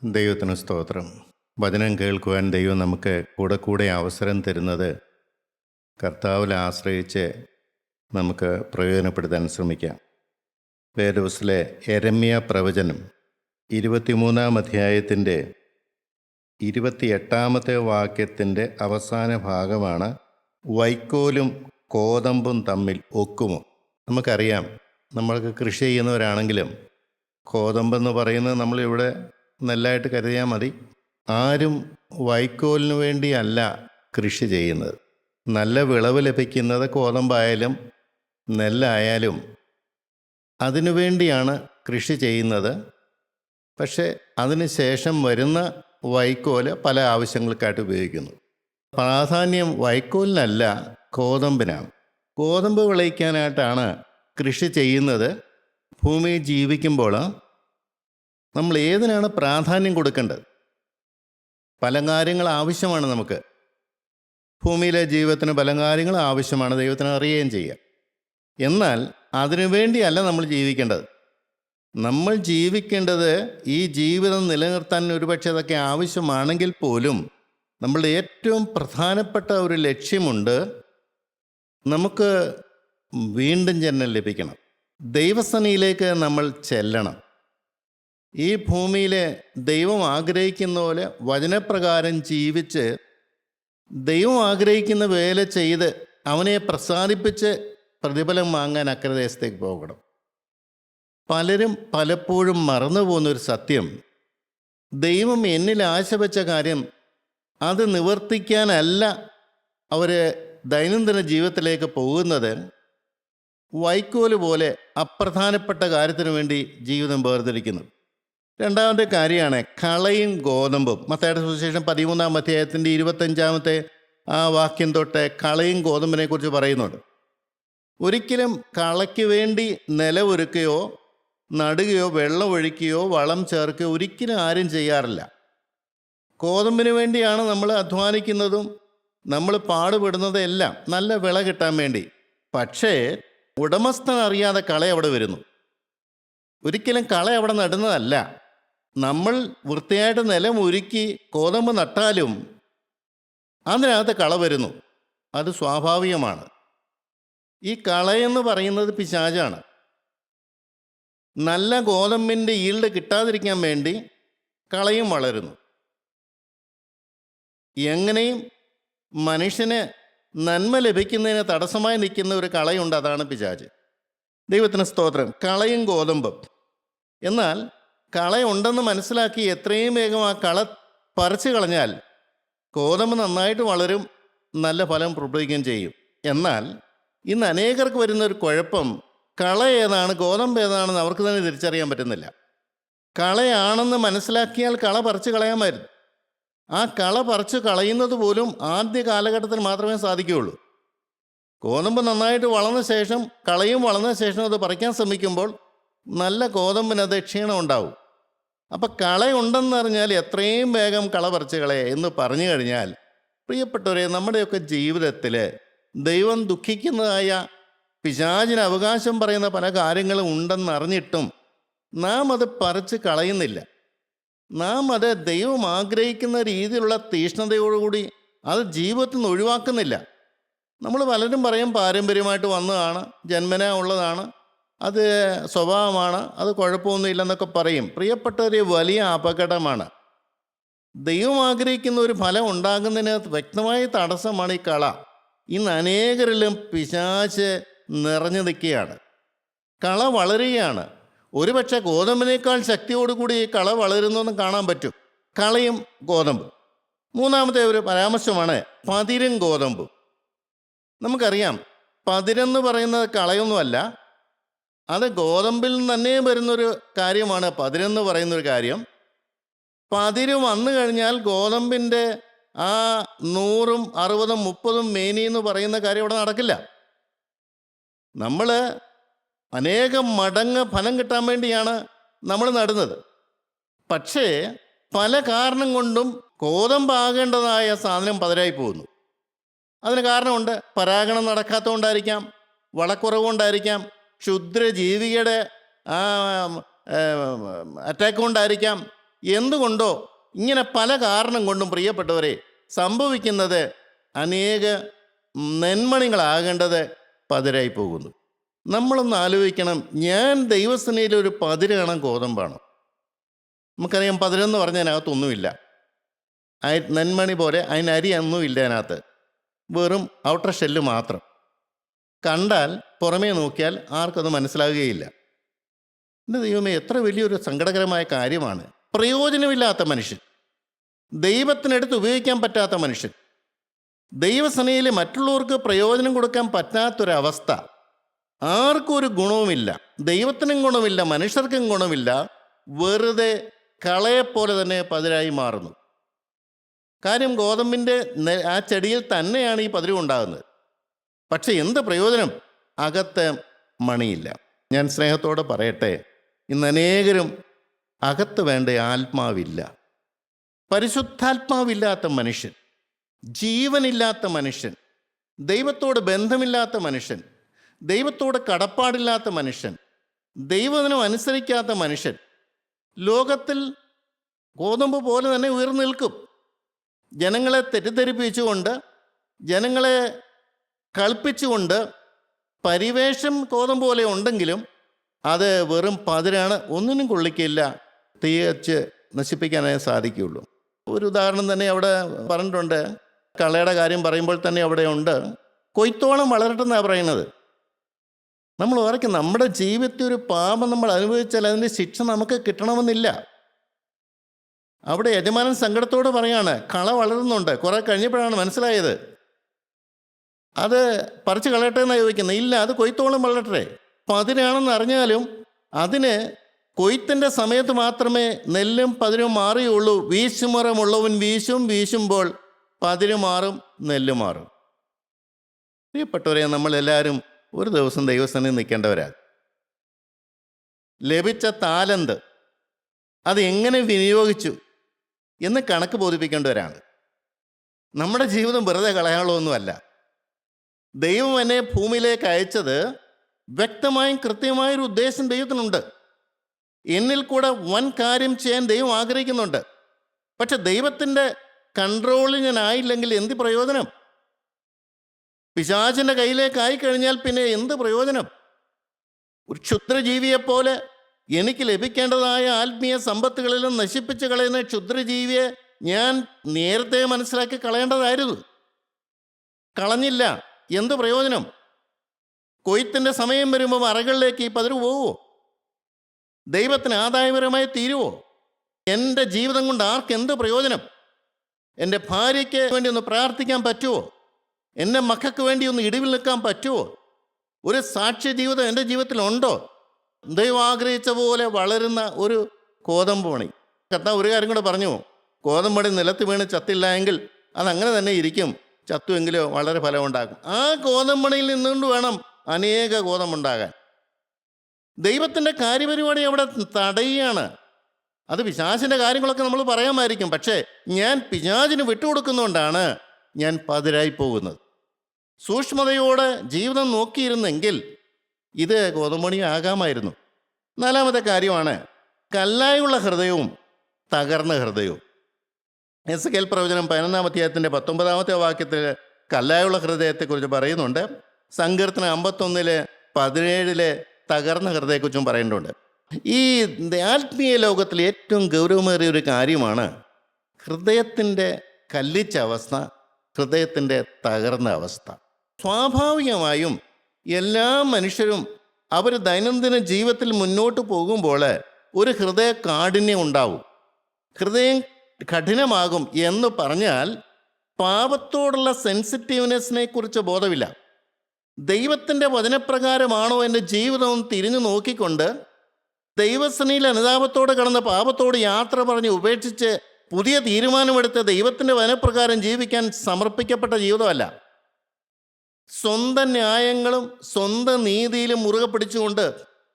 ദൈവത്തിന് സ്തോത്രം. വചനം കേൾക്കുവാൻ ദൈവം നമുക്ക് കൂടെ അവസരം തരുന്നത് കർത്താവിൽ ആശ്രയിച്ച് നമുക്ക് പ്രയോജനപ്പെടുത്താൻ ശ്രമിക്കാം. വേദപുസ്തകത്തിലെ യെരമ്യ പ്രവചനം 23-ാം അധ്യായത്തിൻ്റെ 28-ാമത്തെ വാക്യത്തിൻ്റെ അവസാന ഭാഗമാണ് വൈക്കോലും കോതമ്പും തമ്മിൽ ഒക്കുമോ. നമുക്കറിയാം, നമ്മൾക്ക് കൃഷി ചെയ്യുന്നവരാണെങ്കിലും കോതമ്പെന്ന് പറയുന്നത് നമ്മളിവിടെ നെല്ലായിട്ട് കരുതിയാൽ മതി. ആരും വൈക്കോലിന് വേണ്ടിയല്ല കൃഷി ചെയ്യുന്നത്. നല്ല വിളവ് ലഭിക്കുന്നത് കോതമ്പായാലും നെല്ലായാലും അതിനു വേണ്ടിയാണ് കൃഷി ചെയ്യുന്നത്. പക്ഷേ അതിന് ശേഷം വരുന്ന വൈക്കോല് പല ആവശ്യങ്ങൾക്കായിട്ട് ഉപയോഗിക്കുന്നു. പ്രാധാന്യം വൈക്കോലിനല്ല, കോതമ്പിനാണ്. കോതമ്പ് വിളയിക്കാനായിട്ടാണ് കൃഷി ചെയ്യുന്നത്. ഭൂമിയിൽ ജീവിക്കുമ്പോൾ നമ്മൾ ഏതിനാണ് പ്രാധാന്യം കൊടുക്കേണ്ടത്? പല കാര്യങ്ങൾ ആവശ്യമാണ് നമുക്ക്. ഭൂമിയിലെ ജീവിതത്തിന് പല കാര്യങ്ങൾ ആവശ്യമാണ്, ദൈവത്തിന് അറിയുകയും ചെയ്യുക. എന്നാൽ അതിനു വേണ്ടിയല്ല നമ്മൾ ജീവിക്കേണ്ടത്. നമ്മൾ ജീവിക്കേണ്ടത് ഈ ജീവിതം നിലനിർത്താൻ ഒരുപക്ഷെ അതൊക്കെ ആവശ്യമാണെങ്കിൽ പോലും നമ്മളുടെ ഏറ്റവും പ്രധാനപ്പെട്ട ഒരു ലക്ഷ്യമുണ്ട്. നമുക്ക് വീണ്ടും ജന്മം ലഭിക്കണം. ദൈവസന്നിധിയിലേക്ക് നമ്മൾ ചെല്ലണം. ഈ ഭൂമിയിലെ ദൈവം ആഗ്രഹിക്കുന്ന പോലെ വചനപ്രകാരം ജീവിച്ച് ദൈവം ആഗ്രഹിക്കുന്ന വേല ചെയ്ത് അവനെ പ്രസാദിപ്പിച്ച് പ്രതിഫലം വാങ്ങാൻ അക്കരെ ദേശത്തേക്ക് പോകണം. പലരും പലപ്പോഴും മറന്നു പോകുന്നൊരു സത്യം, ദൈവം എന്നിൽ ആശ വെച്ച കാര്യം അത് നിവർത്തിക്കാനല്ല അവർ ദൈനംദിന ജീവിതത്തിലേക്ക് പോകുന്നത്. വൈക്കോല് പോലെ അപ്രധാനപ്പെട്ട കാര്യത്തിനു വേണ്ടി ജീവിതം വേർതിരിക്കുന്നു. രണ്ടാമത്തെ കാര്യമാണ് കളയും ഗോതമ്പും. മത്തായിയുടെ സുവിശേഷം 13-ാം അധ്യായത്തിൻ്റെ 25-ാമത്തെ ആ വാക്യം തൊട്ട് കളയും ഗോതമ്പിനെ കുറിച്ച് പറയുന്നുണ്ട്. ഒരിക്കലും കളയ്ക്ക് വേണ്ടി നിലമൊരുക്കുകയോ നടുകയോ വെള്ളം ഒഴിക്കുകയോ വളം ചേർക്കുകയോ ഒരിക്കലും ആരും ചെയ്യാറില്ല. ഗോതമ്പിന് വേണ്ടിയാണ് നമ്മൾ അധ്വാനിക്കുന്നതും നമ്മൾ പാടുപെടുന്നതും എല്ലാം നല്ല വിള കിട്ടാൻ വേണ്ടി. പക്ഷേ ഉടമസ്ഥൻ അറിയാതെ കള അവിടെ വരുന്നു. ഒരിക്കലും കള അവിടെ നടുന്നതല്ല. നമ്മൾ വൃത്തിയായിട്ട് നിലം ഒരുക്കി കോതമ്പ് നട്ടാലും അതിനകത്ത് കള വരുന്നു. അത് സ്വാഭാവികമാണ്. ഈ കളയെന്ന് പറയുന്നത് പിശാചാണ്. നല്ല ഗോതമ്പിൻ്റെ ഈൽഡ് കിട്ടാതിരിക്കാൻ വേണ്ടി കളയും വളരുന്നു. എങ്ങനെയും മനുഷ്യന് നന്മ ലഭിക്കുന്നതിന് തടസ്സമായി നിൽക്കുന്ന ഒരു കളയുണ്ട്, അതാണ് പിശാച്. ദൈവത്തിന് സ്തോത്രം. കളയും ഗോതമ്പും. എന്നാൽ കളയുണ്ടെന്ന് മനസ്സിലാക്കി എത്രയും വേഗം ആ കള പറിച്ചു കളഞ്ഞാൽ ഗോതമ്പ് നന്നായിട്ട് വളരും, നല്ല ഫലം പുറപ്പെടുവിക്കുകയും ചെയ്യും. എന്നാൽ ഇന്ന് അനേകർക്ക് വരുന്നൊരു കുഴപ്പം, കള ഏതാണ് ഗോതമ്പ് ഏതാണെന്ന് അവർക്ക് തന്നെ തിരിച്ചറിയാൻ പറ്റുന്നില്ല. കളയാണെന്ന് മനസ്സിലാക്കിയാൽ കള പറിച്ചു കളയാമായിരുന്നു. ആ കള പറിച്ചു കളയുന്നത് പോലും ആദ്യ കാലഘട്ടത്തിൽ മാത്രമേ സാധിക്കുകയുള്ളൂ. ഗോതമ്പ് നന്നായിട്ട് വളർന്ന ശേഷം കളയും വളർന്ന ശേഷം അത് പറിക്കാൻ ശ്രമിക്കുമ്പോൾ നല്ല ഗോതമ്പിനത് ക്ഷീണം ഉണ്ടാവും. അപ്പം കളയുണ്ടെന്നറിഞ്ഞാൽ എത്രയും വേഗം കള പറിച്ച് കളയുക എന്ന് പറഞ്ഞു കഴിഞ്ഞാൽ, പ്രിയപ്പെട്ടവരെ, നമ്മുടെയൊക്കെ ജീവിതത്തിൽ ദൈവം ദുഃഖിക്കുന്നതായ പിശാചിന് അവകാശം പറയുന്ന പല കാര്യങ്ങളും ഉണ്ടെന്നറിഞ്ഞിട്ടും നാം അത് പറിച്ച് കളയുന്നില്ല. നാം അത് ദൈവം ആഗ്രഹിക്കുന്ന രീതിയിലുള്ള തീഷ്ണതയോടുകൂടി അത് ജീവിതത്തിൽ നിന്ന് ഒഴിവാക്കുന്നില്ല. നമ്മൾ പലരും പറയും പാരമ്പര്യമായിട്ട് വന്നതാണ്, ജന്മന ഉള്ളതാണ്, അത് സ്വഭാവമാണ്, അത് കുഴപ്പമൊന്നുമില്ലെന്നൊക്കെ പറയും. പ്രിയപ്പെട്ടവരെ, വലിയ അപകടമാണ്. ദൈവം ആഗ്രഹിക്കുന്ന ഒരു ഫലം ഉണ്ടാകുന്നതിന് വ്യക്തമായ തടസ്സമാണ് ഈ കള. ഇന്ന് അനേകരിലും പിശാച് നിറഞ്ഞു നിൽക്കുകയാണ്. കള വളരുകയാണ്. ഒരുപക്ഷെ ഗോതമ്പിനേക്കാൾ ശക്തിയോടുകൂടി ഈ കള വളരുന്നതെന്ന് കാണാൻ പറ്റും. കളയും ഗോതമ്പ്. മൂന്നാമത്തെ ഒരു പരാമർശമാണ് പതിരും ഗോതമ്പും. നമുക്കറിയാം, പതിരെന്ന് പറയുന്നത് കളയൊന്നുമല്ല, അത് ഗോതമ്പിൽ നിന്ന് തന്നെ വരുന്നൊരു കാര്യമാണ്. പതിരെന്ന് പറയുന്നൊരു കാര്യം, പതിര് വന്നു കഴിഞ്ഞാൽ ഗോതമ്പിൻ്റെ ആ 100, 60, 30 മേനി എന്ന് പറയുന്ന കാര്യം അവിടെ നടക്കില്ല. നമ്മൾ അനേകം മടങ്ങ് ഫലം കിട്ടാൻ വേണ്ടിയാണ് നമ്മൾ നടുന്നത്. പക്ഷേ പല കാരണം കൊണ്ടും ഗോതമ്പാകേണ്ടതായ സാധനം പതിരായി പോകുന്നു. അതിന് കാരണമുണ്ട്. പരാഗണം നടക്കാത്തതുകൊണ്ടായിരിക്കാം, വളക്കുറവുകൊണ്ടായിരിക്കാം, ക്ഷുദ്രജീവികളുടെ അറ്റാക്ക് കൊണ്ടായിരിക്കാം, എന്തുകൊണ്ടോ ഇങ്ങനെ പല കാരണം കൊണ്ടും പ്രിയപ്പെട്ടവരെ സംഭവിക്കുന്നത് അനേക നെന്മണികളാകേണ്ടത് പതിരായി പോകുന്നു. നമ്മളൊന്ന് ആലോചിക്കണം, ഞാൻ ദൈവസേനയിലൊരു പതിരാണ് ഗോതമ്പാണ്. നമുക്കറിയാം പതിരെന്ന് പറഞ്ഞതിനകത്തൊന്നുമില്ല, നെന്മണി പോലെ അതിന് അരിയൊന്നുമില്ല അതിനകത്ത്, വെറും ഔട്ടർ ഷെല്ല് മാത്രം. കണ്ടാൽ പുറമേ നോക്കിയാൽ ആർക്കത് മനസ്സിലാകുകയില്ല. എൻ്റെ ദൈവമേ, എത്ര വലിയൊരു സങ്കടകരമായ കാര്യമാണ്. പ്രയോജനമില്ലാത്ത മനുഷ്യൻ, ദൈവത്തിനടുത്ത് ഉപയോഗിക്കാൻ പറ്റാത്ത മനുഷ്യൻ, ദൈവസേനയിൽ മറ്റുള്ളവർക്ക് പ്രയോജനം കൊടുക്കാൻ പറ്റാത്തൊരവസ്ഥ. ആർക്കും ഒരു ഗുണവുമില്ല, ദൈവത്തിനും ഗുണമില്ല, മനുഷ്യർക്കും ഗുണമില്ല. വെറുതെ കളയെപ്പോലെ തന്നെ പതിരായി മാറുന്നു. കാര്യം ഗോതമ്പിൻ്റെ ആ ചെടിയിൽ തന്നെയാണ് ഈ പതിര് ഉണ്ടാകുന്നത്. പക്ഷെ എന്ത് പ്രയോജനം? അകത്ത് മണിയില്ല. ഞാൻ സ്നേഹത്തോടെ പറയട്ടെ, ഇന്ന് അനേകരും അകത്ത് വേണ്ട ആത്മാവില്ല. പരിശുദ്ധാത്മാവില്ലാത്ത മനുഷ്യൻ, ജീവനില്ലാത്ത മനുഷ്യൻ, ദൈവത്തോട് ബന്ധമില്ലാത്ത മനുഷ്യൻ, ദൈവത്തോട് കടപ്പാടില്ലാത്ത മനുഷ്യൻ, ദൈവത്തിനും അനുസരിക്കാത്ത മനുഷ്യൻ ലോകത്തിൽ ഗോതമ്പ് പോലെ തന്നെ ഉയർന്നു നിൽക്കും. ജനങ്ങളെ തെറ്റിദ്ധരിപ്പിച്ചുകൊണ്ട്, ജനങ്ങളെ കളിപ്പിച്ചുകൊണ്ട്, പരിവേഷം ഗോതമ്പ് പോലെ ഉണ്ടെങ്കിലും അത് വെറും പതിരാണ്, ഒന്നിനും കൊള്ളിക്കില്ല, തീയച്ച് നശിപ്പിക്കാനേ സാധിക്കുകയുള്ളൂ. ഒരു ഉദാഹരണം തന്നെ അവിടെ പറഞ്ഞിട്ടുണ്ട്. കളയുടെ കാര്യം പറയുമ്പോൾ തന്നെ അവിടെ ഉണ്ട്, കൊയ്ത്തോളം വളരട്ടെന്നാണ് പറയുന്നത്. നമ്മൾ ഓർക്കും, നമ്മുടെ ജീവിതത്തിൽ ഒരു പാപം നമ്മൾ അനുഭവിച്ചാൽ അതിൻ്റെ ശിക്ഷ നമുക്ക് കിട്ടണമെന്നില്ല. അവിടെ യജമാനൻ സങ്കടത്തോട് പറയാണ്, കള വളരുന്നുണ്ട്. കുറെ കഴിഞ്ഞപ്പോഴാണ് മനസ്സിലായത് അത് പറിച്ച് കളയട്ടെ എന്നാണ് ചോദിക്കുന്നത്. ഇല്ല, അത് കൊയ്ത്തോളം വളരട്ടെ. പതിരാണെന്ന് അറിഞ്ഞാലും അതിന് കൊയ്ത്തിൻ്റെ സമയത്ത് മാത്രമേ നെല്ലും പതിരും മാറിയുള്ളൂ. വീശുമുറമുള്ളവൻ വീശും, വീശുമ്പോൾ പതിര് മാറും, നെല്ല് മാറും. പ്രിയപ്പെട്ടവരെ, നമ്മളെല്ലാവരും ഒരു ദിവസം ദൈവസന്നിധിയിൽ നിൽക്കേണ്ടവരാ. ലഭിച്ച താലന്ത് അത് എങ്ങനെ വിനിയോഗിച്ചു എന്ന് കണക്ക് ബോധിപ്പിക്കേണ്ടവരാണ്. നമ്മുടെ ജീവിതം വെറുതെ കളയാനുള്ളതൊന്നുമല്ല. ദൈവം എന്നെ ഭൂമിയിലേക്ക് അയച്ചത് വ്യക്തമായും കൃത്യമായൊരു ഉദ്ദേശം ദൈവത്തിനുണ്ട്. എന്നിൽ കൂടെ വൻ കാര്യം ചെയ്യാൻ ദൈവം ആഗ്രഹിക്കുന്നുണ്ട്. പക്ഷെ ദൈവത്തിൻ്റെ കൺട്രോളിൽ ഞാൻ ആയില്ലെങ്കിൽ എന്ത് പ്രയോജനം? പിശാചിൻ്റെ കയ്യിലേക്കായി കഴിഞ്ഞാൽ പിന്നെ എന്ത് പ്രയോജനം? ഒരു ക്ഷുദ്രജീവിയെപ്പോലെ എനിക്ക് ലഭിക്കേണ്ടതായ ആത്മീയ സമ്പത്തുകളിലും നശിപ്പിച്ച് കളയുന്ന ക്ഷുദ്രജീവിയെ ഞാൻ നേരത്തെ മനസ്സിലാക്കി കളയേണ്ടതായിരുന്നു. കളഞ്ഞില്ല, എന്ത് പ്രയോജനം? കൊയ്ത്തിൻ്റെ സമയം വരുമ്പോൾ അറകളിലേക്ക് ഈ പതിര് പോവുമോ? ദൈവത്തിന് ആദായപരമായി തീരുവോ? എൻ്റെ ജീവിതം കൊണ്ട് ആർക്കെന്ത് പ്രയോജനം? എൻ്റെ ഭാര്യയ്ക്ക് വേണ്ടി ഒന്ന് പ്രാർത്ഥിക്കാൻ പറ്റുമോ? എൻ്റെ മക്കൾക്ക് വേണ്ടി ഒന്ന് ഇടിവിൽ നിൽക്കാൻ പറ്റുമോ? ഒരു സാക്ഷ്യ ജീവിതം എൻ്റെ ജീവിതത്തിലുണ്ടോ? ദൈവം ആഗ്രഹിച്ച പോലെ വളരുന്ന ഒരു ഗോതമ്പ് മണി. കർത്താവ് ഒരു കാര്യം കൂടെ പറഞ്ഞു, ഗോതമ്പണി നിലത്ത് വീണ് ചത്തില്ല എങ്കിൽ അതങ്ങനെ തന്നെ ഇരിക്കും, ചത്തുവെങ്കിലോ വളരെ ഫലമുണ്ടാകും. ആ ഗോതമ്പണിയിൽ നിന്നുകൊണ്ട് വേണം അനേക ഗോതമ്പുണ്ടാകാൻ. ദൈവത്തിൻ്റെ കാര്യപരിപാടി അവിടെ തടയുകയാണ്. അത് പിശാചിൻ്റെ കാര്യങ്ങളൊക്കെ നമ്മൾ പറയാമായിരിക്കും, പക്ഷേ ഞാൻ പിശാചിന് വിട്ടുകൊടുക്കുന്നതുകൊണ്ടാണ് ഞാൻ പതിരായി പോകുന്നത്. സൂക്ഷ്മതയോടെ ജീവിതം നോക്കിയിരുന്നെങ്കിൽ ഇത് ഗോതമ്പണി ആകാമായിരുന്നു. നാലാമത്തെ കാര്യമാണ് കല്ലായുള്ള ഹൃദയവും തകർന്ന ഹൃദയവും. എസെക്കിയേൽ പ്രവചനം 11-ാം അധ്യായത്തിൻ്റെ 19-ാമത്തെ വാക്യത്തിൽ കല്ലായുള്ള ഹൃദയത്തെക്കുറിച്ച് പറയുന്നുണ്ട്. സങ്കീർത്തനം 51-17 തകർന്ന ഹൃദയത്തെക്കുറിച്ചും പറയുന്നുണ്ട്. ഈ ആത്മീയ ലോകത്തിൽ ഏറ്റവും ഗൗരവമേറിയ ഒരു കാര്യമാണ് ഹൃദയത്തിൻ്റെ കല്ലിച്ച അവസ്ഥ, ഹൃദയത്തിൻ്റെ തകർന്ന അവസ്ഥ. സ്വാഭാവികമായും എല്ലാ മനുഷ്യരും അവർ ദൈനംദിന ജീവിതത്തിൽ മുന്നോട്ട് പോകുമ്പോൾ ഒരു ഹൃദയ കാഠിന്യം ഉണ്ടാവും, ഹൃദയം കഠിനമാകും. എന്ന് പറഞ്ഞാൽ പാപത്തോടുള്ള സെൻസിറ്റീവ്നെസ്സിനെ കുറിച്ച് ബോധമില്ല. ദൈവത്തിൻ്റെ വചനപ്രകാരമാണോ എൻ്റെ ജീവിതം തിരിഞ്ഞു നോക്കിക്കൊണ്ട് ദൈവസേനയിൽ അനുതാപത്തോടെ കടന്ന പാപത്തോട് യാത്ര പറഞ്ഞ് ഉപേക്ഷിച്ച് പുതിയ തീരുമാനമെടുത്ത് ദൈവത്തിൻ്റെ വചനപ്രകാരം ജീവിക്കാൻ സമർപ്പിക്കപ്പെട്ട ജീവിതമല്ല. സ്വന്തം ന്യായങ്ങളും സ്വന്തം നീതിയിലും മുറുകെ പിടിച്ചുകൊണ്ട്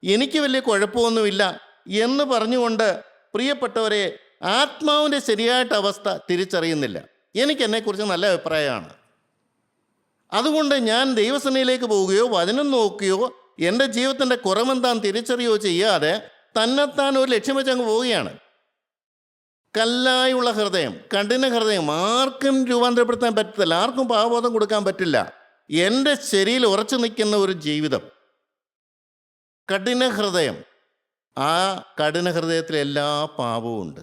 എനിക്ക് വലിയ കുഴപ്പമൊന്നുമില്ല എന്ന് പറഞ്ഞുകൊണ്ട് പ്രിയപ്പെട്ടവരെ ആത്മാവിൻ്റെ ശരിയായിട്ട് അവസ്ഥ തിരിച്ചറിയുന്നില്ല. എനിക്ക് എന്നെക്കുറിച്ച് നല്ല അഭിപ്രായമാണ്, അതുകൊണ്ട് ഞാൻ ദൈവസേനയിലേക്ക് പോവുകയോ വചനം നോക്കുകയോ എൻ്റെ ജീവിതത്തിൻ്റെ കുറവെന്താൻ തിരിച്ചറിയുകയോ ചെയ്യാതെ തന്നെത്താൻ ഒരു ലക്ഷ്യം വെച്ച് അങ്ങ് പോവുകയാണ്. കല്ലായുള്ള ഹൃദയം, കഠിന ഹൃദയം ആർക്കും രൂപാന്തരപ്പെടുത്താൻ പറ്റത്തില്ല, ആർക്കും പാപബോധം കൊടുക്കാൻ പറ്റില്ല. എൻ്റെ ശരിയിൽ ഉറച്ചു നിൽക്കുന്ന ഒരു ജീവിതം, കഠിന ഹൃദയം. ആ കഠിന ഹൃദയത്തിൽ എല്ലാ പാപവും ഉണ്ട്.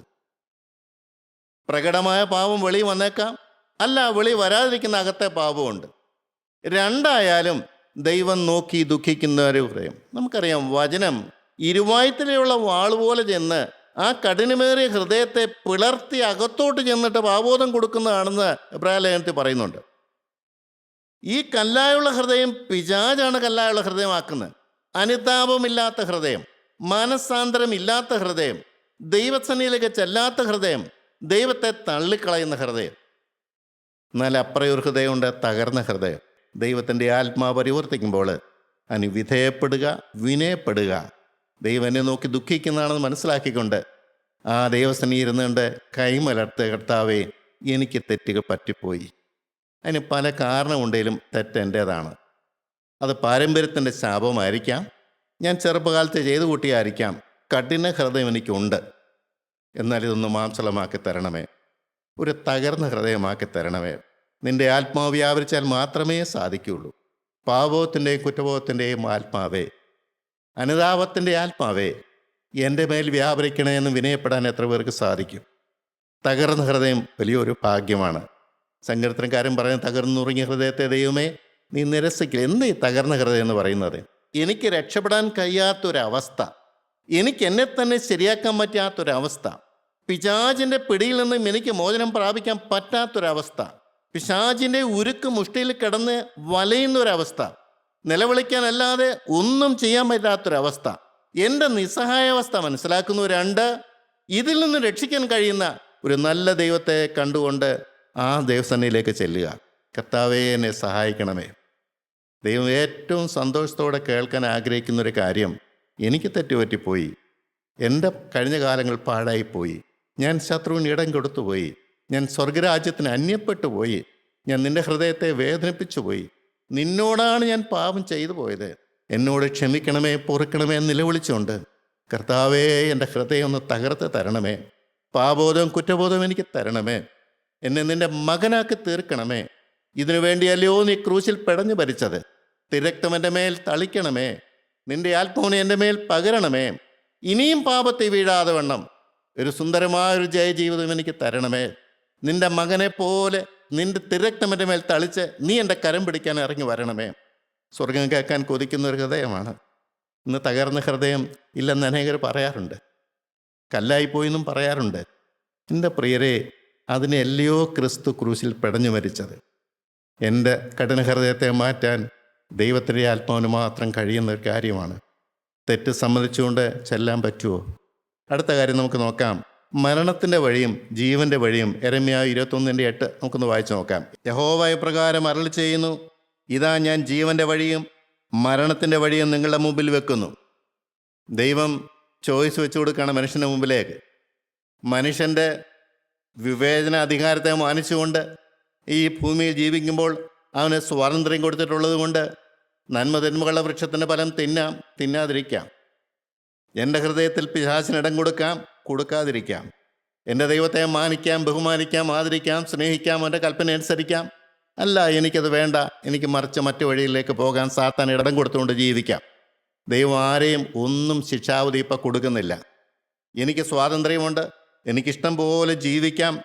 പ്രകടമായ പാപം വെളി വന്നേക്കാം, അല്ല വെളി വരാതിരിക്കുന്ന അകത്തെ പാപമുണ്ട്. രണ്ടായാലും ദൈവം നോക്കി ദുഃഖിക്കുന്ന ഒരു ഹൃദയം. നമുക്കറിയാം, വചനം ഇരുവായ്ത്തലയുള്ള വാളുപോലെ ചെന്ന് ആ കഠിനമേറിയ ഹൃദയത്തെ പിളർത്തി അകത്തോട്ട് ചെന്നിട്ട് പാപബോധം കൊടുക്കുന്നതാണെന്ന് എബ്രായ ലേഖനത്തിൽ പറയുന്നുണ്ട്. ഈ കല്ലായുള്ള ഹൃദയം പിശാചാണ് കല്ലായുള്ള ഹൃദയമാക്കുന്നത്. അനുതാപമില്ലാത്ത ഹൃദയം, മനസ്സാന്തരമില്ലാത്ത ഹൃദയം, ദൈവസന്നിധിയിലേക്ക് ചെല്ലാത്ത ഹൃദയം, ദൈവത്തെ തള്ളിക്കളയുന്ന ഹൃദയം. എന്നാൽ അപ്പുറയൊരു ഹൃദയമുണ്ട്, തകർന്ന ഹൃദയം. ദൈവത്തിൻ്റെ ആത്മാവ് പരിവർത്തിക്കുമ്പോൾ അതിന് വിധേയപ്പെടുക, വിനയപ്പെടുക, ദൈവം എന്നെ നോക്കി ദുഃഖിക്കുന്നതാണെന്ന് മനസ്സിലാക്കിക്കൊണ്ട് ആ ദൈവസന്നിധിയിൽ ഇരുന്നുകൊണ്ട് കൈമലർത്ത്, കർത്താവേ എനിക്ക് തെറ്റുകൾ പറ്റിപ്പോയി. അതിന് പല കാരണമുണ്ടെങ്കിലും തെറ്റ് എൻ്റേതാണ്. അത് പാരമ്പര്യത്തിൻ്റെ ശാപമായിരിക്കാം, ഞാൻ ചെറുപ്പകാലത്ത് ചെയ്തു കൂട്ടിയായിരിക്കാം. കഠിന ഹൃദയം എനിക്കുണ്ട്. എന്നാൽ ഇതൊന്ന് മാംസളമാക്കി തരണമേ, ഒരു തകർന്ന ഹൃദയമാക്കി തരണമേ. നിൻ്റെ ആത്മാവ് വ്യാപരിച്ചാൽ മാത്രമേ സാധിക്കുകയുള്ളൂ. പാപത്തിൻ്റെയും കുറ്റബോധത്തിൻ്റെയും ആത്മാവേ, അനുതാപത്തിൻ്റെ ആത്മാവേ, എൻ്റെ മേൽ വ്യാപരിക്കണേ എന്ന് വിനയപ്പെടാൻ എത്ര പേർക്ക് സാധിക്കും? തകർന്ന ഹൃദയം വലിയൊരു ഭാഗ്യമാണ്. സങ്കീർത്തനക്കാരൻ പറയുന്ന, തകർന്നുറങ്ങിയ ഹൃദയത്തെ ദൈവമേ നീ നിരസിക്കില്ല. എന്ത് ഈ തകർന്ന ഹൃദയം എന്ന് പറയുന്നത്? എനിക്ക് രക്ഷപ്പെടാൻ കഴിയാത്തൊരവസ്ഥ, എനിക്ക് എന്നെ തന്നെ ശരിയാക്കാൻ പറ്റാത്തൊരവസ്ഥ, പിശാചിൻ്റെ പിടിയിൽ നിന്നും എനിക്ക് മോചനം പ്രാപിക്കാൻ പറ്റാത്തൊരവസ്ഥ, പിശാചിൻ്റെ ഉരുക്ക് മുഷ്ടിയിൽ കിടന്ന് വലയുന്നൊരവസ്ഥ, നിലവിളിക്കാനല്ലാതെ ഒന്നും ചെയ്യാൻ പറ്റാത്തൊരവസ്ഥ, എൻ്റെ നിസ്സഹായാവസ്ഥ മനസ്സിലാക്കുന്നവരുണ്ട്. ഇതിൽ നിന്ന് രക്ഷിക്കാൻ കഴിയുന്ന ഒരു നല്ല ദൈവത്തെ കണ്ടുകൊണ്ട് ആ ദൈവസന്നിധിയിലേക്ക് ചെല്ലുക. കർത്താവേ എന്നെ സഹായിക്കണമേ. ദൈവം ഏറ്റവും സന്തോഷത്തോടെ കേൾക്കാൻ ആഗ്രഹിക്കുന്നൊരു കാര്യം, എനിക്ക് തെറ്റുപറ്റിപ്പോയി, എൻ്റെ കഴിഞ്ഞ കാലങ്ങൾ പാഴായിപ്പോയി, ഞാൻ ശത്രുവിന് ഇടം കൊടുത്തുപോയി, ഞാൻ സ്വർഗരാജ്യത്തിന് അന്യപ്പെട്ടു പോയി, ഞാൻ നിൻ്റെ ഹൃദയത്തെ വേദനിപ്പിച്ചു പോയി, നിന്നോടാണ് ഞാൻ പാപം ചെയ്തു പോയത്, എന്നോട് ക്ഷമിക്കണമേ, പൊറുക്കണമേ എന്ന് നിലവിളിച്ചുകൊണ്ട്, കർത്താവേ എൻ്റെ ഹൃദയം ഒന്ന് തകർത്ത് തരണമേ, പാപബോധവും കുറ്റബോധവും എനിക്ക് തരണമേ, എന്നെ നിൻ്റെ മകനാക്കി തീർക്കണമേ. ഇതിനു വേണ്ടിയല്ലയോ നീ ക്രൂശിൽ പെടഞ്ഞു ഭരിച്ചത്? തിരക്തം എൻ്റെ മേൽ തളിക്കണമേ, നിൻ്റെ ആത്മാവിനെ എൻ്റെ മേൽ പകരണമേ. ഇനിയും പാപത്തിൽ വീഴാതെ വണ്ണം ഒരു സുന്ദരമായൊരു ജയജീവിതം എനിക്ക് തരണമേ. നിൻ്റെ മകനെ പോലെ നിൻ്റെ തിരക്തം എൻ്റെ മേൽ തളിച്ച് നീ എൻ്റെ കരം പിടിക്കാൻ ഇറങ്ങി വരണമേ. സ്വർഗം കേൾക്കാൻ കൊതിക്കുന്ന ഒരു ഹൃദയമാണ്. ഇന്ന് തകർന്ന ഹൃദയം ഇല്ലെന്ന് അനേകർ പറയാറുണ്ട്, കല്ലായിപ്പോയെന്നും പറയാറുണ്ട്. എൻ്റെ പ്രിയരെ, അതിനെല്ലയോ ക്രിസ്തു ക്രൂശിൽ പെടഞ്ഞു മരിച്ചത്. എൻ്റെ കഠിന ഹൃദയത്തെ മാറ്റാൻ ദൈവത്തിൻ്റെ ആത്മാവിന് മാത്രം കഴിയുന്ന ഒരു കാര്യമാണ്. തെറ്റ് സമ്മതിച്ചുകൊണ്ട് ചെല്ലാൻ പറ്റുമോ? അടുത്ത കാര്യം നമുക്ക് നോക്കാം. മരണത്തിൻ്റെ വഴിയും ജീവൻ്റെ വഴിയും. യെരമ്യാ 21:8 നമുക്കൊന്ന് വായിച്ചു നോക്കാം. യഹോവ ഇപ്രകാരം അരുളി ചെയ്യുന്നു, ഇതാ ഞാൻ ജീവൻ്റെ വഴിയും മരണത്തിൻ്റെ വഴിയും നിങ്ങളുടെ മുമ്പിൽ വെക്കുന്നു. ദൈവം ചോയ്സ് വെച്ചു കൊടുക്കുകയാണ് മനുഷ്യൻ്റെ മുമ്പിലേക്ക്. മനുഷ്യൻ്റെ വിവേചന അധികാരത്തെ മാനിച്ചുകൊണ്ട് ഈ ഭൂമിയിൽ ജീവിക്കുമ്പോൾ അവന് സ്വാതന്ത്ര്യം കൊടുത്തിട്ടുള്ളത് കൊണ്ട് നന്മ തിന്മകളുടെ വൃക്ഷത്തിൻ്റെ ഫലം തിന്നാം, തിന്നാതിരിക്കാം. എൻ്റെ ഹൃദയത്തിൽ പിശാചിനിടം കൊടുക്കാം, കൊടുക്കാതിരിക്കാം. എൻ്റെ ദൈവത്തെ മാനിക്കാം, ബഹുമാനിക്കാം, ആദരിക്കാം, സ്നേഹിക്കാം, അവൻ്റെ കൽപ്പന അനുസരിക്കാം. അല്ല, എനിക്കത് വേണ്ട, എനിക്ക് മറിച്ച് മറ്റു വഴിയിലേക്ക് പോകാൻ സാത്താൻ ഇടം കൊടുത്തുകൊണ്ട് ജീവിക്കാം. ദൈവം ആരെയും ഒന്നും ശിക്ഷാവധി ഇപ്പം കൊടുക്കുന്നില്ല. എനിക്ക് സ്വാതന്ത്ര്യമുണ്ട്, എനിക്കിഷ്ടം പോലെ ജീവിക്കാം.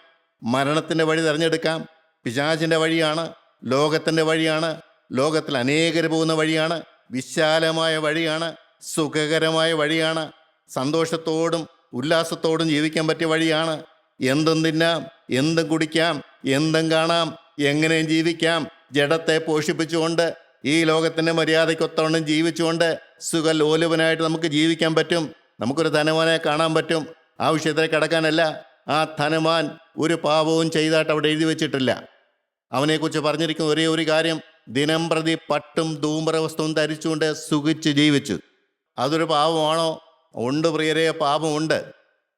മരണത്തിൻ്റെ വഴി തിരഞ്ഞെടുക്കാം. പിശാചിൻ്റെ വഴിയാണ്, ലോകത്തിൻ്റെ വഴിയാണ്, ലോകത്തിൽ അനേകർ പോകുന്ന വഴിയാണ്, വിശാലമായ വഴിയാണ്, സുഖകരമായ വഴിയാണ്, സന്തോഷത്തോടും ഉല്ലാസത്തോടും ജീവിക്കാൻ പറ്റിയ വഴിയാണ്. എന്തും തിന്നാം, എന്തും കുടിക്കാം, എന്തും കാണാം, എങ്ങനെയും ജീവിക്കാം. ജഡത്തെ പോഷിപ്പിച്ചുകൊണ്ട് ഈ ലോകത്തിൻ്റെ മര്യാദയ്ക്കൊത്തവണ്ണം ജീവിച്ചുകൊണ്ട് സുഖലോലുപനായിട്ട് നമുക്ക് ജീവിക്കാൻ പറ്റും. നമുക്കൊരു ധനവാനെ കാണാൻ പറ്റും. ആ വിഷയത്തിലേക്ക് കടക്കാനല്ല. ആ ധനവാൻ ഒരു പാപവും ചെയ്തായിട്ട് അവിടെ എഴുതി വെച്ചിട്ടില്ല. അവനെക്കുറിച്ച് പറഞ്ഞിരിക്കുന്ന ഒരേ ഒരു കാര്യം, ദിനം പ്രതി പട്ടും ധൂമ്രവസ്തുവും ധരിച്ചുകൊണ്ട് സുഖിച്ച് ജീവിച്ചു. അതൊരു പാപമാണോ? ഉണ്ട് പ്രിയരെ, പാപമുണ്ട്.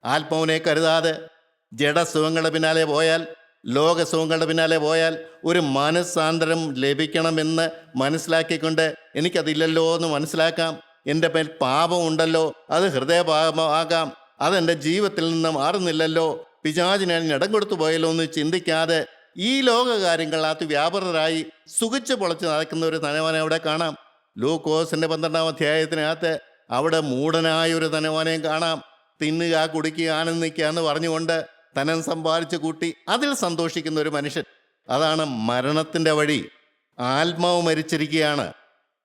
ആത്മാവിനെ കരുതാതെ ജഡസുഖങ്ങളുടെ പിന്നാലെ പോയാൽ, ലോകസുഖങ്ങളുടെ പിന്നാലെ പോയാൽ, ഒരു മനസ്സാന്തരം ലഭിക്കണമെന്ന് മനസ്സിലാക്കിക്കൊണ്ട് എനിക്കതില്ലല്ലോ എന്ന് മനസ്സിലാക്കാം. എൻ്റെ മേൽ പാപമുണ്ടല്ലോ, അത് ഹൃദയപാപമാകാം, അതെൻ്റെ ജീവിതത്തിൽ നിന്ന് മാറുന്നില്ലല്ലോ പിശാചിന് ഇടം കൊടുത്തു പോയല്ലോ എന്ന് ചിന്തിക്കാതെ ഈ ലോക കാര്യങ്ങളിനകത്ത് വ്യാപൃതരായി സുഖിച്ച് പൊളച്ച് നടക്കുന്ന ഒരു ധനവാനെ അവിടെ കാണാം. ലൂക്കോസിന്റെ 12-ാം അധ്യായത്തിനകത്ത് അവിടെ മൂഢനായ ഒരു ധനവാനെയും കാണാം. തിന്നുക, കുടിക്കുക, ആനന്ദിക്കുക എന്ന് പറഞ്ഞുകൊണ്ട് ധനം സമ്പാദിച്ചു കൂട്ടി അതിൽ സന്തോഷിക്കുന്ന ഒരു മനുഷ്യൻ. അതാണ് മരണത്തിൻ്റെ വഴി. ആത്മാവ് മരിച്ചിരിക്കുകയാണ്.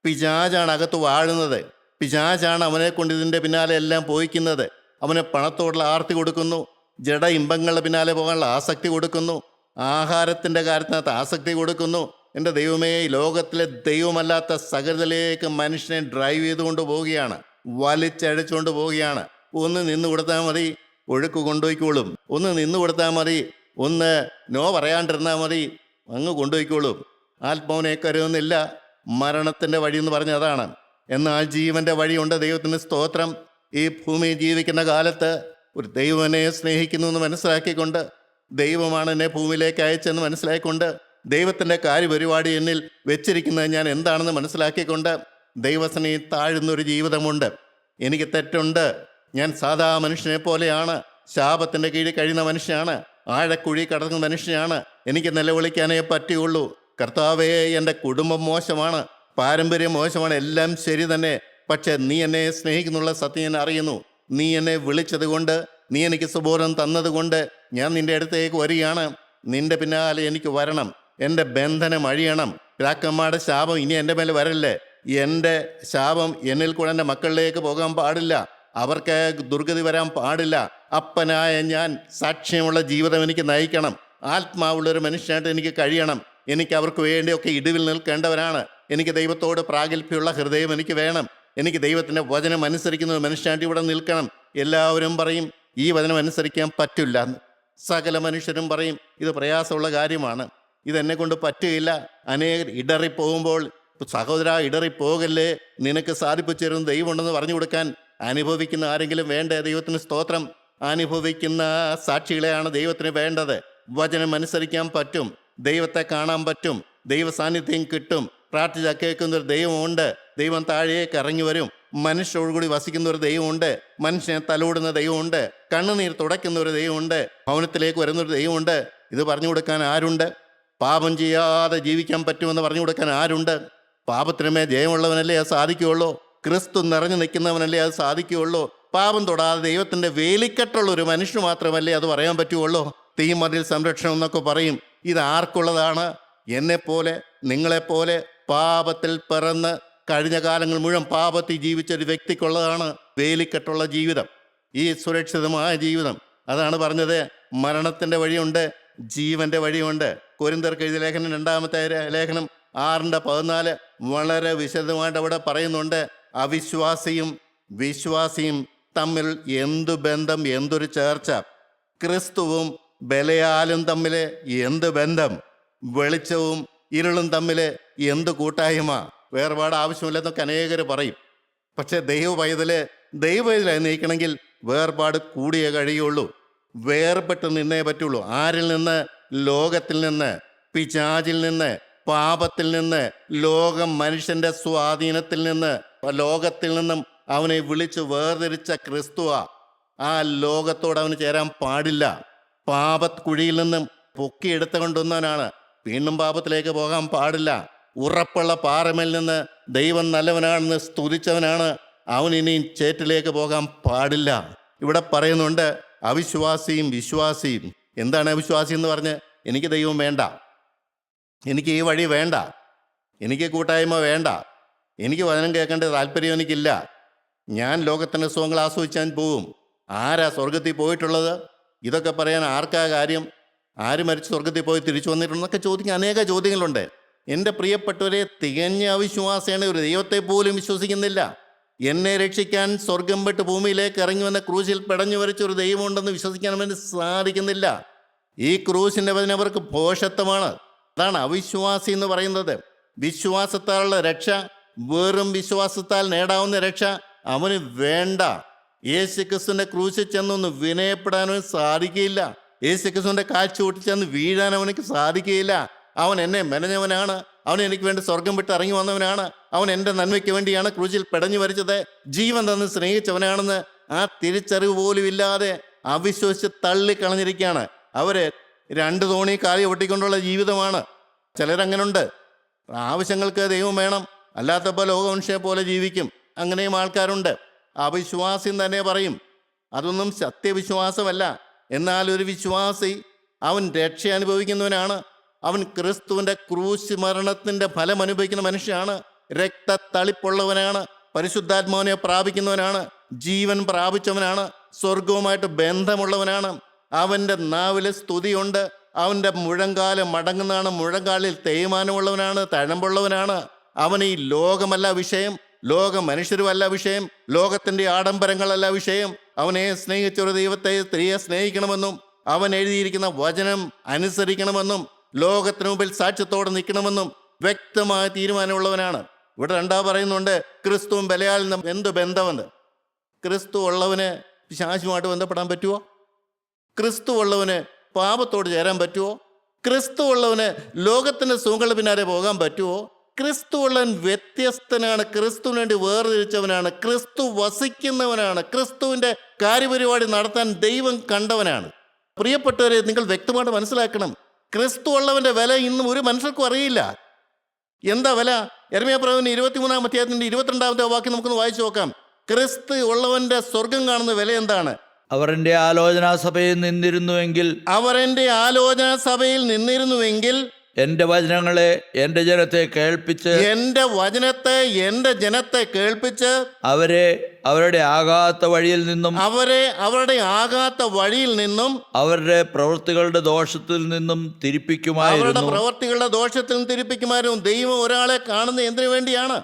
പിശാചാണ് അകത്ത് വാഴുന്നത്. പിശാചാണ് അവനെ കൊണ്ട് ഇതിൻ്റെ പിന്നാലെ എല്ലാം പോയിക്കുന്നത്. അവന് പണത്തോടുള്ള ആർത്തി കൊടുക്കുന്നു, ജഡ ഇമ്പങ്ങളുടെ പിന്നാലെ പോകാനുള്ള ആസക്തി കൊടുക്കുന്നു, ആഹാരത്തിൻ്റെ കാര്യത്തിനകത്ത് ആസക്തി കൊടുക്കുന്നു. എൻ്റെ ദൈവമേ, ലോകത്തിലെ ദൈവമല്ലാത്ത സകലത്തിലേക്ക് മനുഷ്യനെ ഡ്രൈവ് ചെയ്തുകൊണ്ട് പോവുകയാണ്, വലിച്ചഴച്ചുകൊണ്ട് പോവുകയാണ്. ഒന്ന് നിന്ന് കൊടുത്താൽ മതി, ഒഴുക്ക് കൊണ്ടുപോയിക്കോളും. ഒന്ന് നിന്ന് കൊടുത്താൽ മതി, ഒന്ന് നോ പറയാണ്ടിരുന്നാൽ മതി, അങ്ങ് കൊണ്ടുപോയിക്കോളും. ആത്മാവിനെ കരുതുന്നില്ല. മരണത്തിൻ്റെ വഴി എന്ന് പറഞ്ഞ അതാണ്. എന്നാൽ ജീവൻ്റെ വഴിയുണ്ട്. ദൈവത്തിന് സ്തോത്രം. ഈ ഭൂമിയിൽ ജീവിക്കുന്ന കാലത്ത് ഒരു ദൈവം എന്നെ സ്നേഹിക്കുന്നു എന്ന് മനസ്സിലാക്കിക്കൊണ്ട്, ദൈവമാണ് എന്നെ ഭൂമിയിലേക്ക് അയച്ചെന്ന് മനസ്സിലാക്കിക്കൊണ്ട്, ദൈവത്തിൻ്റെ കാര്യപരിപാടി എന്നിൽ വെച്ചിരിക്കുന്നത് ഞാൻ എന്താണെന്ന് മനസ്സിലാക്കിക്കൊണ്ട് ദൈവസ്നേഹി താഴുന്നൊരു ജീവിതമുണ്ട്. എനിക്ക് തെറ്റുണ്ട്. ഞാൻ സാധാ മനുഷ്യനെ പോലെയാണ്. ശാപത്തിൻ്റെ കീഴിൽ കഴിയുന്ന മനുഷ്യനാണ്. ആഴക്കുഴി കടന്ന മനുഷ്യനാണ്. എനിക്ക് നിലവിളിക്കാനേ പറ്റുകയുള്ളൂ. കർത്താവേ, എൻ്റെ കുടുംബം മോശമാണ്, പാരമ്പര്യം മോശമാണ്, എല്ലാം ശരി തന്നെ. പക്ഷെ നീ എന്നെ സ്നേഹിക്കുന്നുള്ള സത്യം ഞാൻ അറിയുന്നു. നീ എന്നെ വിളിച്ചത് കൊണ്ട്, നീ എനിക്ക് സുബോധം തന്നതുകൊണ്ട് ഞാൻ നിൻ്റെ അടുത്തേക്ക് വരികയാണ്. നിൻ്റെ പിന്നാലെ എനിക്ക് വരണം. എൻ്റെ ബന്ധനം അഴിയണം. പിതാക്കന്മാരുടെ ശാപം ഇനി എൻ്റെ മേലെ വരല്ലേ. എൻ്റെ ശാപം എന്നിൽ കൂടെ എൻ്റെ മക്കളിലേക്ക് പോകാൻ പാടില്ല. അവർക്ക് ദുർഗതി വരാൻ പാടില്ല. അപ്പനായ ഞാൻ സാക്ഷ്യമുള്ള ജീവിതം എനിക്ക് നയിക്കണം. ആത്മാവുള്ളൊരു മനുഷ്യനായിട്ട് എനിക്ക് കഴിയണം. എനിക്ക് അവർക്ക് വേണ്ടിയൊക്കെ ഇടിവിൽ നിൽക്കേണ്ടവരാണ്. എനിക്ക് ദൈവത്തോട് പ്രാഗൽഭ്യമുള്ള ഹൃദയം എനിക്ക് വേണം. എനിക്ക് ദൈവത്തിൻ്റെ വചനം അനുസരിക്കുന്ന ഒരു മനുഷ്യനായിട്ട് ഇവിടെ നിൽക്കണം. എല്ലാവരും പറയും ഈ വചനം അനുസരിക്കാൻ പറ്റില്ല. സകല മനുഷ്യരും പറയും ഇത് പ്രയാസമുള്ള കാര്യമാണ്, ഇതെന്നെ കൊണ്ട് പറ്റുകയില്ല. അനേകർ ഇടറിപ്പോകുമ്പോൾ, സഹോദര ഇടറിപ്പോകല്ലേ, നിനക്ക് സാധിപ്പിച്ചു തരുന്ന ദൈവമുണ്ടെന്ന് പറഞ്ഞു കൊടുക്കാൻ അനുഭവിക്കുന്ന ആരെങ്കിലും വേണ്ടേ? ദൈവത്തിന് സ്തോത്രം. അനുഭവിക്കുന്ന സാക്ഷികളെയാണ് ദൈവത്തിന് വേണ്ടത്. വചനം അനുസരിക്കാൻ പറ്റും, ദൈവത്തെ കാണാൻ പറ്റും, ദൈവ സാന്നിധ്യം കിട്ടും. പ്രാർത്ഥിച്ച കേൾക്കുന്ന ഒരു ദൈവമുണ്ട്. ദൈവം താഴേക്ക് ഇറങ്ങി വരും. മനുഷ്യരോടുകൂടി വസിക്കുന്ന ഒരു ദൈവമുണ്ട്. മനുഷ്യനെ തലോടുന്ന ദൈവമുണ്ട്. കണ്ണുനീർ തുടയ്ക്കുന്ന ഒരു ദൈവമുണ്ട്. ഭവനത്തിലേക്ക് വരുന്നൊരു ദൈവമുണ്ട്. ഇത് പറഞ്ഞു കൊടുക്കാൻ ആരുണ്ട്? പാപം ചെയ്യാതെ ജീവിക്കാൻ പറ്റുമെന്ന് പറഞ്ഞു കൊടുക്കാൻ ആരുണ്ട്? പാപത്തിനുമേ ജയമുള്ളവനല്ലേ അത് സാധിക്കുകയുള്ളൂ. ക്രിസ്തു നിറഞ്ഞു നിൽക്കുന്നവനല്ലേ അത് സാധിക്കുകയുള്ളൂ. പാപം തൊടാതെ ദൈവത്തിൻ്റെ വേലിക്കെട്ടുള്ള ഒരു മനുഷ്യന് മാത്രമല്ലേ അത് പറയാൻ പറ്റുകയുള്ളൂ. തീമതിൽ സംരക്ഷണം എന്നൊക്കെ പറയും. ഇത് ആർക്കുള്ളതാണ്? എന്നെപ്പോലെ നിങ്ങളെപ്പോലെ പാപത്തിൽ പിറന്ന് കഴിഞ്ഞ കാലങ്ങൾ മുഴുവൻ പാപത്തിൽ ജീവിച്ചൊരു വ്യക്തിക്കുള്ളതാണ് വേലിക്കെട്ടുള്ള ജീവിതം, ഈ സുരക്ഷിതമായ ജീവിതം. അതാണ് പറഞ്ഞത്, മരണത്തിൻ്റെ വഴിയുണ്ട്, ജീവൻ്റെ വഴിയുണ്ട്. കൊരിന്ത്യർക്ക് എഴുതിയ ലേഖനം 2-ാമത്തെ ലേഖനം 6:14 വളരെ വിശദമായിട്ട് അവിടെ പറയുന്നുണ്ട്. അവിശ്വാസിയും വിശ്വാസിയും തമ്മിൽ എന്തു ബന്ധം, എന്തൊരു ചേർച്ച. ക്രിസ്തുവും ബലയാലും തമ്മിൽ എന്ത് ബന്ധം. വെളിച്ചവും ഇരുളും തമ്മിൽ എന്ത് കൂട്ടായ്മ. വേർപാട് ആവശ്യമില്ലെന്നൊക്കെ അനേകർ പറയും. പക്ഷെ ദൈവപൈതലായി നയിക്കണമെങ്കിൽ വേർപാട് കൂടിയേ കഴിയുള്ളൂ. വേർപെട്ട് നിന്നേ പറ്റുള്ളൂ. ആരിൽ നിന്ന്? ലോകത്തിൽ നിന്ന്, പിശാചിൽ നിന്ന്, പാപത്തിൽ നിന്ന്, ലോകം മനുഷ്യന്റെ സ്വാധീനത്തിൽ നിന്ന്, ലോകത്തിൽ നിന്നും അവനെ വിളിച്ച് വേർതിരിച്ച ക്രിസ്തുവാ. ആ ലോകത്തോട് അവന് ചേരാൻ പാടില്ല. പാപക്കുഴിയിൽ നിന്നും പൊക്കിയെടുത്തുകൊണ്ടുവന്നവനാണ്. വീണ്ടും പാപത്തിലേക്ക് പോകാൻ പാടില്ല. ഉറപ്പുള്ള പാറമേൽ നിന്ന് ദൈവം നല്ലവനാണെന്ന് സ്തുതിച്ചവനാണ്. അവൻ ഇനിയും ചേറ്റിലേക്ക് പോകാൻ പാടില്ല. ഇവിടെ പറയുന്നുണ്ട് അവിശ്വാസിയും വിശ്വാസിയും. എന്താണ് അവിശ്വാസി എന്ന് പറഞ്ഞ്? എനിക്ക് ദൈവം വേണ്ട, എനിക്ക് ഈ വഴി വേണ്ട, എനിക്ക് കൂട്ടായ്മ വേണ്ട, എനിക്ക് വചനം കേൾക്കേണ്ട താല്പര്യം എനിക്കില്ല, ഞാൻ ലോകത്തിൻ്റെ സുഖങ്ങൾ ആസ്വദിച്ചാൻ പോവും. ആരാ സ്വർഗത്തിൽ പോയിട്ടുള്ളത്? ഇതൊക്കെ പറയാൻ ആർക്കാ കാര്യം? ആര് മരിച്ച് സ്വർഗത്തിൽ പോയി തിരിച്ചു വന്നിട്ടുണ്ടെന്നൊക്കെ ചോദിക്കാൻ അനേക ചോദ്യങ്ങളുണ്ട്. എൻ്റെ പ്രിയപ്പെട്ടവരെ, തികഞ്ഞ അവിശ്വാസിയാണ്. ഒരു ദൈവത്തെ പോലും വിശ്വസിക്കുന്നില്ല. എന്നെ രക്ഷിക്കാൻ സ്വർഗം വിട്ട് ഭൂമിയിലേക്ക് ഇറങ്ങി വന്ന ക്രൂശിൽ പിടഞ്ഞു വരച്ച ഒരു ദൈവമുണ്ടെന്ന് വിശ്വസിക്കാൻ വേണ്ടി സാധിക്കുന്നില്ല. ഈ ക്രൂശിൻ്റെ വചനം അവർക്ക് ഭോഷത്വമാണ്. അതാണ് അവിശ്വാസി എന്ന് പറയുന്നത്. വിശ്വാസത്താലുള്ള രക്ഷ, വെറും വിശ്വാസത്താൽ നേടാവുന്ന രക്ഷ അവന് വേണ്ട. യേശുക്രിസ്തുവിൻ്റെ ക്രൂശിൽ ചെന്നൊന്ന് വിനയപ്പെടാനും സാധിക്കുകയില്ല. യേശുക്രിസ്തുവിൻ്റെ കാഴ്ച കൂട്ടിച്ചെന്ന് വീഴാൻ അവനക്ക് സാധിക്കുകയില്ല. അവൻ എന്നെ മെനഞ്ഞവനാണ്, അവൻ എനിക്ക് വേണ്ടി സ്വർഗം വിട്ട് ഇറങ്ങി വന്നവനാണ്, അവൻ എൻ്റെ നന്മയ്ക്ക് വേണ്ടിയാണ് ക്രൂശിൽ പിടഞ്ഞു വരച്ചത്, ജീവൻ തന്ന് സ്നേഹിച്ചവനാണെന്ന് ആ തിരിച്ചറിവ് പോലും ഇല്ലാതെ അവിശ്വസിച്ച് തള്ളിക്കളഞ്ഞിരിക്കുകയാണ്. അവര് 2 തോണി കാലി ഒട്ടിക്കൊണ്ടുള്ള ജീവിതമാണ്. ചിലരങ്ങനുണ്ട്. ആവശ്യങ്ങൾക്ക് ദൈവം വേണം, അല്ലാത്തപ്പോൾ ലോകമനുഷ്യനെ പോലെ ജീവിക്കും. അങ്ങനെയും ആൾക്കാരുണ്ട്. അവിശ്വാസി തന്നെ പറയും അതൊന്നും സത്യവിശ്വാസമല്ല. എന്നാൽ ഒരു വിശ്വാസി അവൻ രക്ഷ അനുഭവിക്കുന്നവനാണ്. അവൻ ക്രിസ്തുവിൻ്റെ ക്രൂശ് മരണത്തിൻ്റെ ഫലം അനുഭവിക്കുന്ന മനുഷ്യനാണ്. രക്തത്തളിപ്പുള്ളവനാണ്. പരിശുദ്ധാത്മാവിനെ പ്രാപിക്കുന്നവനാണ്. ജീവൻ പ്രാപിച്ചവനാണ്. സ്വർഗവുമായിട്ട് ബന്ധമുള്ളവനാണ്. അവൻ്റെ നാവില് സ്തുതിയുണ്ട്. അവൻ്റെ മുഴങ്കാല് മടങ്ങുന്നതാണ്. മുഴങ്കാലിൽ തേയ്മാനമുള്ളവനാണ്. തഴമ്പുള്ളവനാണ്. അവൻ ഈ ലോകമല്ല വിഷയം, ലോക മനുഷ്യരുമല്ല വിഷയം, ലോകത്തിൻ്റെ ആഡംബരങ്ങളല്ല വിഷയം. അവനെ സ്നേഹിച്ചൊരു ദൈവത്തെ സ്ത്രീയെ സ്നേഹിക്കണമെന്നും അവൻ എഴുതിയിരിക്കുന്ന വചനം അനുസരിക്കണമെന്നും ലോകത്തിന് മുമ്പിൽ സാക്ഷ്യത്തോടെ നിൽക്കണമെന്നും വ്യക്തമായ തീരുമാനമുള്ളവനാണ്. ഇവിടെ 2 പറയുന്നുണ്ട്, ക്രിസ്തുവും ബലയാലും എന്ത് ബന്ധമെന്ന്. ക്രിസ്തു ഉള്ളവന് പിശാചുമായിട്ട് ബന്ധപ്പെടാൻ പറ്റുമോ? ക്രിസ്തു ഉള്ളവന് പാപത്തോട് ചേരാൻ പറ്റുമോ? ക്രിസ്തു ഉള്ളവന് ലോകത്തിൻ്റെ സുഖങ്ങൾ പിന്നാലെ പോകാൻ പറ്റുമോ? ക്രിസ്തു ഉള്ളവൻ വ്യത്യസ്തനാണ്. ക്രിസ്തുവിന് വേണ്ടി വേർതിരിച്ചവനാണ്. ക്രിസ്തു വസിക്കുന്നവനാണ്. ക്രിസ്തുവിൻ്റെ കാര്യപരിപാടി നടത്താൻ ദൈവം കണ്ടവനാണ്. പ്രിയപ്പെട്ടവരെ, നിങ്ങൾ വ്യക്തമായിട്ട് മനസ്സിലാക്കണം, ക്രിസ്തു ഉള്ളവൻ്റെ വില ഇന്നും ഒരു മനുഷ്യർക്കും അറിയില്ല. എന്താ വില? യെരമ്യാപ്രവചനം 23-ാം അധ്യായത്തിൻ്റെ 22-ാമത്തെ വാക്യം നമുക്കൊന്ന് വായിച്ചു നോക്കാം. ക്രിസ്തു ഉള്ളവൻ്റെ സ്വർഗം കാണുന്ന വില എന്താണ്? അവർ എൻ്റെ ആലോചനാ സഭയിൽ നിന്നിരുന്നുവെങ്കിൽ എൻ്റെ വചനങ്ങളെ എൻ്റെ ജനത്തെ കേൾപ്പിച്ച് അവരെ അവരുടെ ആകാത്ത വഴിയിൽ നിന്നും അവരുടെ പ്രവൃത്തികളുടെ ദോഷത്തിൽ നിന്നും തിരിപ്പിക്കുമായിരുന്നു. ദൈവം ഒരാളെ കാണുന്ന എന്തിനു വേണ്ടിയാണ്?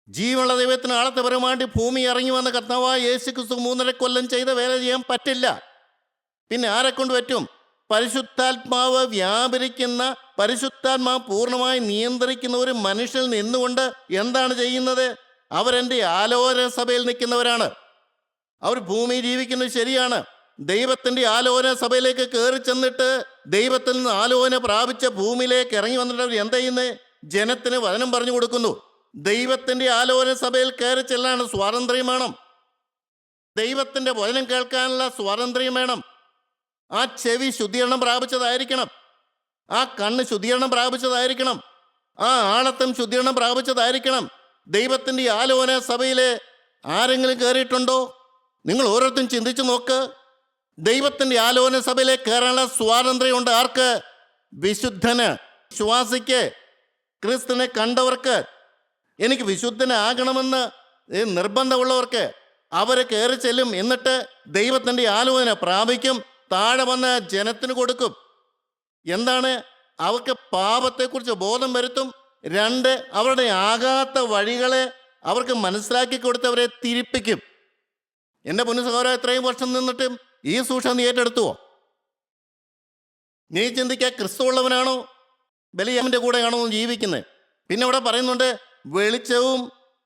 ജീവനുള്ള ദൈവത്തിന് ആളത്തെ പരമാണ്ടി ഭൂമി ഇറങ്ങി വന്ന കർത്താവായ യേശുക്രിസ്തു 3.5 കൊല്ലം ചെയ്ത വേല ചെയ്യാൻ പറ്റില്ല. പിന്നെ ആരെക്കൊണ്ട് പറ്റും? പരിശുദ്ധാത്മാവ് വ്യാപരിക്കുന്ന, പരിശുദ്ധാത്മാവ് പൂർണ്ണമായി നിയന്ത്രിക്കുന്ന ഒരു മനുഷ്യൽ നിന്നുകൊണ്ട് എന്താണ് ചെയ്യുന്നത്? അവരെൻ്റെ ആലോചന സഭയിൽ നിൽക്കുന്നവരാണ്. അവർ ഭൂമി ജീവിക്കുന്നത് ശരിയാണ്. ദൈവത്തിൻ്റെ ആലോചന സഭയിലേക്ക് കയറി ചെന്നിട്ട് ദൈവത്തിൽ നിന്ന് ആലോചന പ്രാപിച്ച ഭൂമിയിലേക്ക് ഇറങ്ങി വന്നിട്ട് അവർ എന്താ ചെയ്യുന്നത്? ജനത്തിന് വചനം പറഞ്ഞു കൊടുക്കുന്നു. ദൈവത്തിൻ്റെ ആലോചന സഭയിൽ കയറി ചെല്ലാനുള്ള സ്വാതന്ത്ര്യം വേണം. ദൈവത്തിൻ്റെ വചനം കേൾക്കാനുള്ള സ്വാതന്ത്ര്യം വേണം. ആ ചെവി ശുദ്ധീകരണം പ്രാപിച്ചതായിരിക്കണം. ആ കണ്ണ് ശുദ്ധീകരണം പ്രാപിച്ചതായിരിക്കണം. ആ ആളത്വം ശുദ്ധീകരണം പ്രാപിച്ചതായിരിക്കണം. ദൈവത്തിൻ്റെ ആലോചന സഭയിൽ ആരെങ്കിലും കയറിയിട്ടുണ്ടോ? നിങ്ങൾ ഓരോരുത്തരും ചിന്തിച്ചു നോക്ക്. ദൈവത്തിൻ്റെ ആലോചന സഭയിലേക്ക് കയറാനുള്ള സ്വാതന്ത്ര്യമുണ്ട് ആർക്ക്? വിശുദ്ധന്, വിശ്വാസിക്ക്, ക്രിസ്തുവിനെ കണ്ടവർക്ക്. എനിക്ക് വിശുദ്ധനാകണമെന്ന് നിർബന്ധമുള്ളവർക്ക് അവർ കയറി ചെല്ലും. എന്നിട്ട് ദൈവത്തിൻ്റെ ആലോചന പ്രാപിക്കും. താഴെ വന്ന് ജനത്തിന് കൊടുക്കും. എന്താണ്? അവർക്ക് പാപത്തെക്കുറിച്ച് ബോധം വരുത്തും. 2, അവരുടെ ആകാത്ത വഴികളെ അവർക്ക് മനസ്സിലാക്കി കൊടുത്തവരെ തിരിപ്പിക്കും. എൻ്റെ പൊന്നു സഹോദരാ, ഇത്രയും വർഷം നിന്നിട്ടും ഈ സൂക്ഷ്മം നീ ഏറ്റെടുത്തുവോ? നീ ചിന്തിക്കുക, ക്രിസ്തു ഉള്ളവനാണോ ബലിയാമിൻ്റെ കൂടെയാണോ ജീവിക്കുന്നത്? പിന്നെ ഇവിടെ പറയുന്നുണ്ട്, വെളിച്ചവും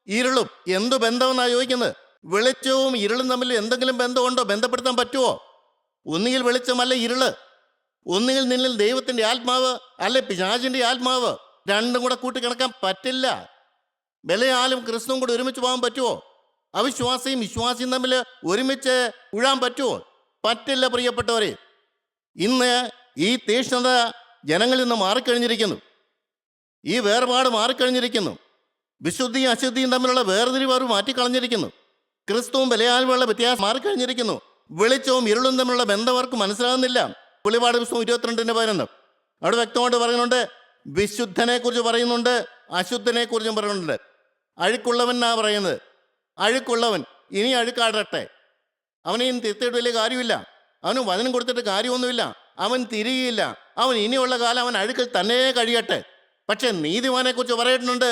ഇരുളും എന്തു ബന്ധമെന്നാണ് ചോദിക്കുന്നത്. വെളിച്ചവും ഇരുളും തമ്മിൽ എന്തെങ്കിലും ബന്ധമുണ്ടോ? ബന്ധപ്പെടുത്താൻ പറ്റുമോ? ഒന്നുകിൽ വെളിച്ചമല്ല ഇരുള്. ഒന്നുകിൽ നിന്നിൽ ദൈവത്തിൻ്റെ ആത്മാവ് അല്ലെ പിശാചിൻ്റെ ആത്മാവ്. 2 കൂടെ കൂട്ടിക്കിണക്കാൻ പറ്റില്ല. ബലിയാലും ക്രിസ്തുവും കൂടെ ഒരുമിച്ച് പോകാൻ പറ്റുമോ? അവിശ്വാസിയും വിശ്വാസിയും തമ്മിൽ ഒരുമിച്ച് ഉഴാൻ പറ്റുമോ? പറ്റില്ല. പ്രിയപ്പെട്ടവരെ, ഇന്ന് ഈ തീഷ്ണത ജനങ്ങളിൽ നിന്ന് മാറിക്കഴിഞ്ഞിരിക്കുന്നു. ഈ വേർപാട് മാറിക്കഴിഞ്ഞിരിക്കുന്നു. വിശുദ്ധിയും അശുദ്ധിയും തമ്മിലുള്ള വേർതിരിവ് അവർ മാറ്റിക്കളഞ്ഞിരിക്കുന്നു. ക്രിസ്തുവും ബലിയാലുമുള്ള വ്യത്യാസം മാറിക്കഴിഞ്ഞിരിക്കുന്നു. വെളിച്ചവും ഇരുളും തമ്മിലുള്ള ബന്ധം അവർക്ക് മനസ്സിലാകുന്നില്ല. വെളിപാട് പുസ്തകം 22:11 അവിടെ വ്യക്തമായിട്ട് പറയുന്നുണ്ട്. വിശുദ്ധനെ കുറിച്ച് പറയുന്നുണ്ട്, അശുദ്ധനെ കുറിച്ചും പറയുന്നുണ്ട്. അഴുക്കുള്ളവൻ എന്നാ പറയുന്നത്. അഴുക്കുള്ളവൻ ഇനി അഴുക്കാടട്ടെ. അവനെയും തിരുത്തിയിട്ട് വലിയ കാര്യമില്ല. അവന് വചനം കൊടുത്തിട്ട് കാര്യമൊന്നുമില്ല. അവൻ തിരികെയില്ല. അവൻ ഇനിയുള്ള കാലം അവൻ അഴുക്കിൽ തന്നെ കഴിയട്ടെ. പക്ഷെ നീതിമാനെ കുറിച്ച് പറയുന്നുണ്ട്,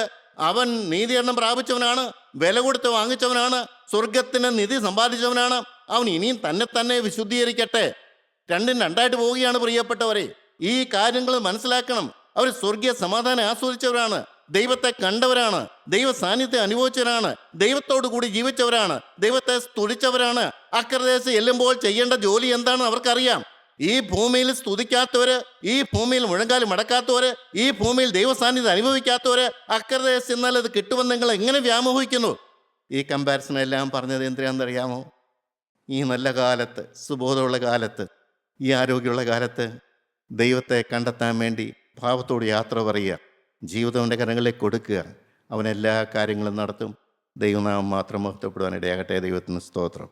അവൻ നീതീകരണം പ്രാപിച്ചവനാണ്, വില കൊടുത്ത് വാങ്ങിച്ചവനാണ്, സ്വർഗത്തിന് നിധി സമ്പാദിച്ചവനാണ്. അവൻ ഇനിയും തന്നെ വിശുദ്ധീകരിക്കട്ടെ. 2 രണ്ടായിട്ട് പോവുകയാണ് പ്രിയപ്പെട്ടവരെ. ഈ കാര്യങ്ങൾ മനസ്സിലാക്കണം. അവർ സ്വർഗീയ സമാധാനം ആസ്വദിച്ചവരാണ്, ദൈവത്തെ കണ്ടവരാണ്, ദൈവ സാന്നിധ്യം അനുഭവിച്ചവരാണ്, ദൈവത്തോടു കൂടി ജീവിച്ചവരാണ്, ദൈവത്തെ സ്തുതിച്ചവരാണ്. അക്കരദേശം ചെല്ലുമ്പോൾ ചെയ്യേണ്ട ജോലി എന്താണെന്ന് അവർക്കറിയാം. ഈ ഭൂമിയിൽ സ്തുതിക്കാത്തവര്, ഈ ഭൂമിയിൽ മുഴങ്കാല് മടക്കാത്തവര്, ഈ ഭൂമിയിൽ ദൈവസാന്നിധ്യം അനുഭവിക്കാത്തവര് അക്കരദേശം എന്നാൽ അത് കിട്ടുമെന്ന് നിങ്ങൾ എങ്ങനെ വ്യാമോഹിക്കുന്നു? ഈ കമ്പാരിസൺ എല്ലാം പറഞ്ഞത് എന്തിനാണെന്നറിയാമോ? ഈ നല്ല കാലത്ത്, സുബോധമുള്ള കാലത്ത്, ഈ ആരോഗ്യമുള്ള കാലത്ത് ദൈവത്തെ കണ്ടെത്താൻ വേണ്ടി ഭാവത്തോട് യാത്ര പറയുക, ജീവിതം അവൻ്റെ കരങ്ങളിലേക്ക് കൊടുക്കുക. അവൻ എല്ലാ കാര്യങ്ങളും നടത്തും. ദൈവനാമം മാത്രം മഹത്വപ്പെടുവാനിടയാകട്ടെ. ദൈവത്തിന് സ്തോത്രം.